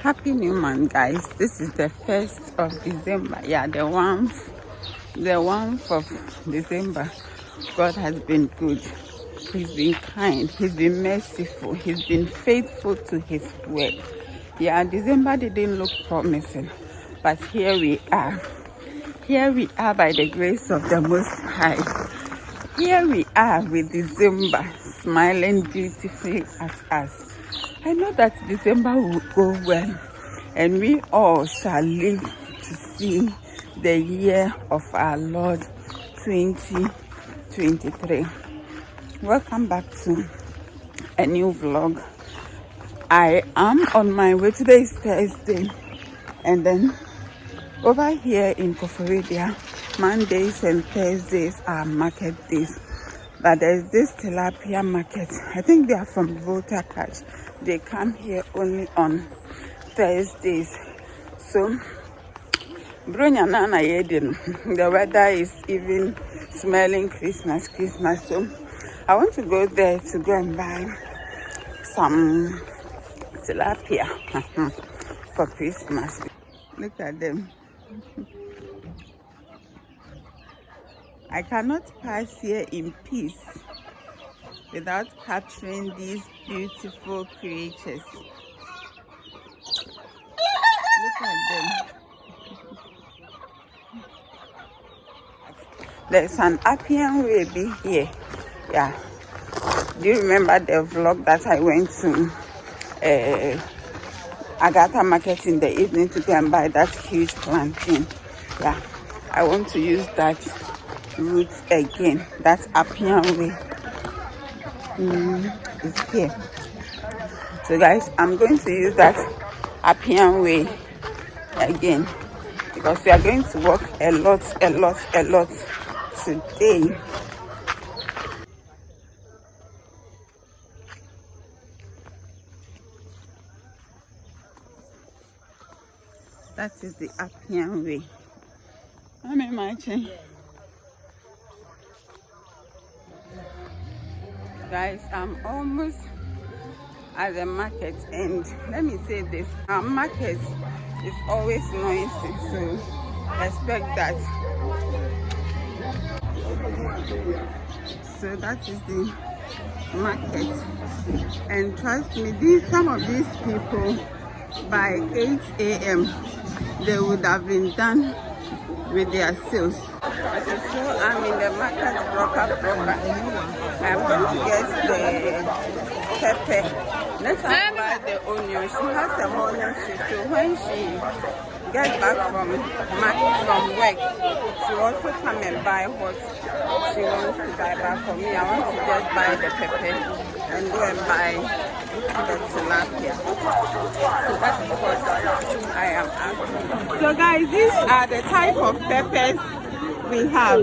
Happy new month, guys. This is the 1st of December. Yeah, the 1st of December. God has been good. He's been kind. He's been merciful. He's been faithful to his word. Yeah, December didn't look promising, but here we are. Here we are by the grace of the Most High. Here we are with December smiling beautifully at us. I know that December will go well, and we all shall live to see the year of our Lord 2023. Welcome back to a new vlog. I am on my way. Today is Thursday, and then over here in Koforidua, Mondays and Thursdays are market days. But there's this tilapia market. I think they are from Volta Catch. They come here only on Thursdays. So, the weather is even smelling Christmas. So, I want to go there to go and buy some tilapia for Christmas. Look at them. I cannot pass here in peace without capturing these beautiful creatures. Look at them. There's an Apian baby here. Yeah. Do you remember the vlog that I went to Agatha Market in the evening to go and buy that huge plantain? Yeah. I want to use that route again. That's Apian way. It's here. So guys, I'm going to use that Apian way again because we are going to walk a lot today. That is the Apian way. I'm imagining. Guys, I'm almost at the market, and let me say this, our market is always noisy, so expect that. So that is the market, and trust me, some of these people by 8 a.m. they would have been done with their sales. So I'm in the market proper. I'm going to get the pepper. Let's buy the onion. She has a onion sheet, so when she gets back from work, she also come and buy what she wants to buy back for me. I want to just buy the pepper and go and buy the tilapia. So that's what I am asking. So guys, these are the type of peppers we have.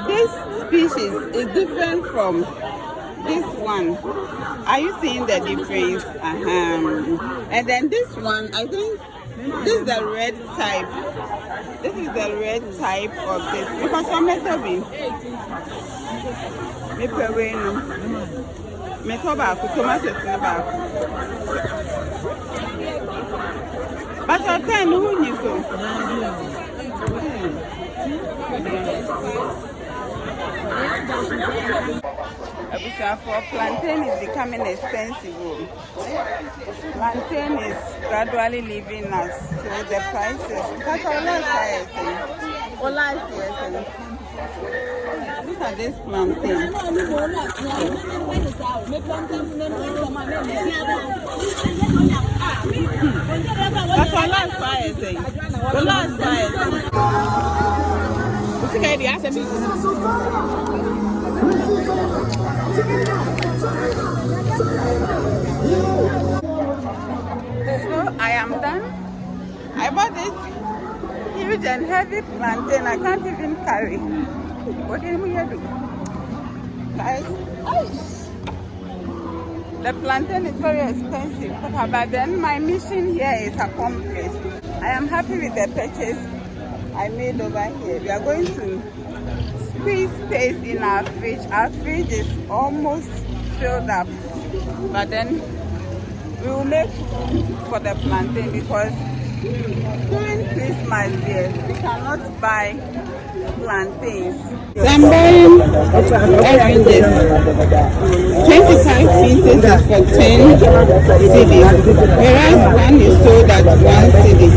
This species is different from this one. Are you seeing the difference? And then this one, I think this is the red type. This is the red type of this. Because I'm tomato but I tell you who you so. For plantain is becoming expensive. Plantain is gradually leaving us, so the prices. That's all look at this plantain. That's all last fire thing. The last fire thing. Okay, the answer is. So I am done. I bought this huge and heavy plantain. I can't even carry. What did we do? Guys, the plantain is very expensive, but then my mission here is accomplished. I am happy with the purchase I made over here. We are going to squeeze space in our fridge. Our fridge is almost filled up, but then We will make room for the plantain because during Christmas year we cannot buy plantains. So I'm buying oranges. 25 pieces is for 10 cedis, whereas one is sold at 1 cedi.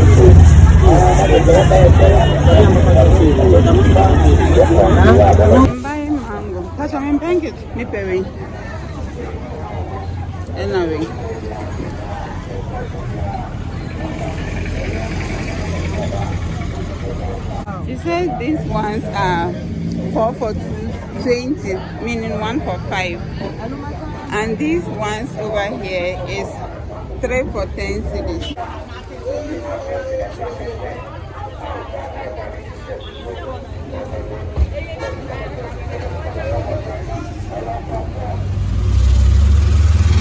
I'm buying mango. That's what I'm buying it. Me paying. Anyway. She said these ones are 4 for 20, meaning 1 for 5. And these ones over here is 3 for 10 cedis.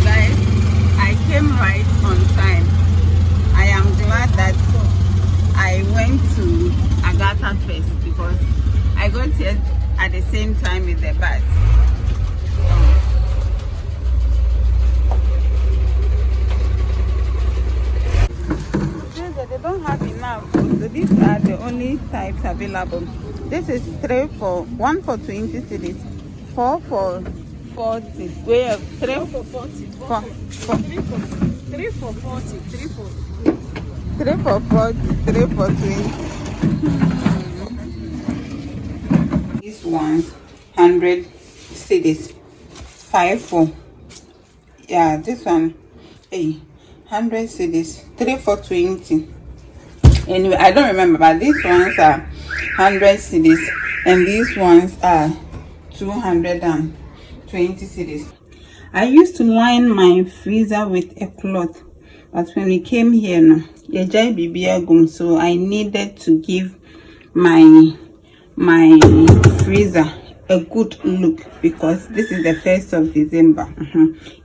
Guys, I came right on time. I am glad that I went to Agatha first because I got here at the same time with the bus. They don't have enough, so these are the only types available. This is 1 for 20 cedis, 4 for 40. We have 3 for 40. 3 for 40. 3 for 3 for 40, 3 for 20. These ones 100 cedis, 5 for, yeah, this one 100 cedis, 3 for 20. Anyway, I don't remember, but these ones are 100 cedis and these ones are 220 cedis. I used to line my freezer with a cloth, but when we came here no, so I needed to give my freezer a good look because this is the 1st of December.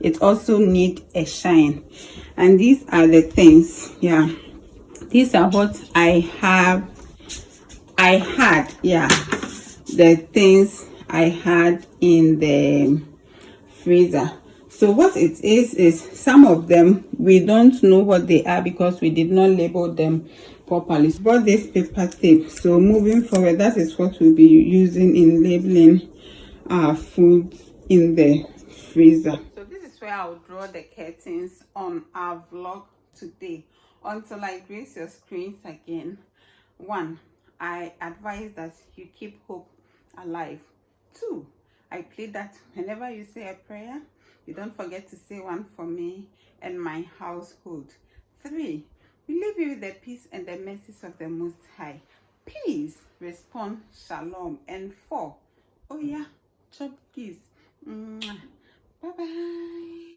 It also need a shine, and these are the things, yeah, these are what I had, yeah, the things I had in the freezer. So what it is some of them we don't know what they are because we did not label them properly. So bought this paper tape, so moving forward that is what we'll be using in labeling our food in the freezer. So this is where I'll draw the curtains on our vlog today. Until I grace your screens again, 1, I advise that you keep hope alive. 2, I plead that whenever you say a prayer, you don't forget to say one for me and my household. 3, we leave you with the peace and the mercies of the Most High. Please respond shalom. And 4, oh yeah, chop kiss. Bye bye.